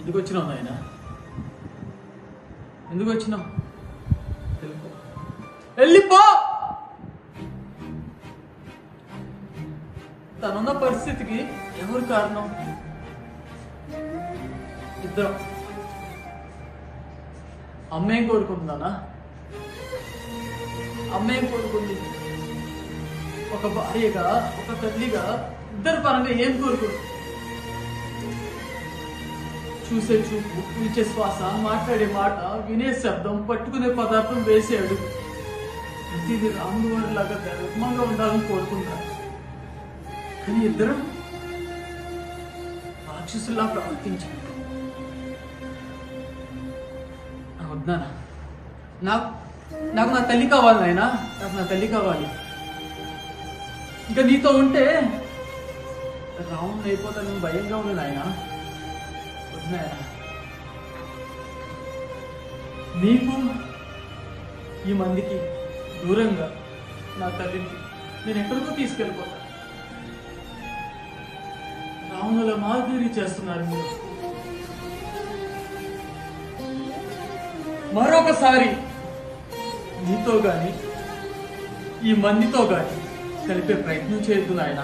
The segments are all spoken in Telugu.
ఎందుకు వచ్చినావు నాయన? ఎందుకు వచ్చినావు? వెళ్ళిపో. తనున్న పరిస్థితికి ఎవరు కారణం? ఇద్దరం. అమ్మేం కోరుకుంటున్నానా? అమ్మేం కోరుకుంది? ఒక భార్యగా, ఒక తల్లిగా ఇద్దరు పరంగా ఏం కోరుకుంటుంది? చూసే చూపు, పీల్చే శ్వాస, మాట్లాడే మాట, వినే శబ్దం, పట్టుకునే పదార్థం, వేసే అడుగు, ప్రతిదీ రాముడు వారిలాగా ధర్మంగా ఉండాలని కోరుకుంటారు. కానీ ఇద్దరం రాక్షసులా ప్రవర్తించారు. వద్దానా? నాకు నా తల్లి కావాలి నాయనా, నాకు నా తల్లి కావాలి. ఇంకా నీతో ఉంటే రాముడు అయిపోతాను భయంగా ఉంది నాయనా. నీకు ఈ మందికి దూరంగా నా తల్లిని నేను ఎక్కడికో తీసుకెళ్ళిపోతాను. రాముల మాదిరి చేస్తున్నారు మీరు. మరొకసారి నీతో గాని ఈ మందితో గాని కలిపే ప్రయత్నం చేయొద్దు నాయన.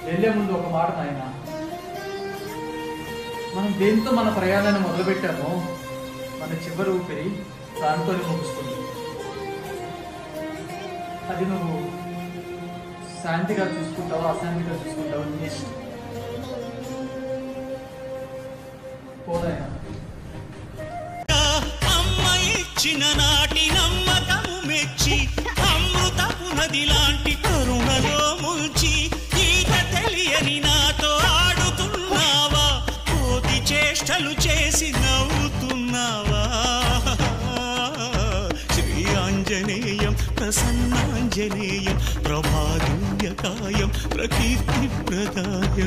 వెళ్ళే ముందు ఒక మాట నాయన, మనం దేంతో మన ప్రయాణాన్ని మొదలుపెట్టామో మన చివరి ఊపిరి దానితోనే ముగుస్తుంది. అది నువ్వు శాంతిగా చూసుకుంటావో అశాంతిగా చూసుకుంటావో నీ ఇష్టం. పోనాయన. చిన్ననాటి నమ్మకము మెచ్చి అమృతపు నది లాంటి కరుణలో ముంచి ఈత తెలియని నాతో ఆడుతున్నావా? కోతి చేష్టలు చేసి నవ్వుతున్నావా? శ్రీ ఆంజనేయం ప్రసన్నాంజనేయం ప్రభాదుల్యకాయం ప్రకీర్తి ప్రదాయం.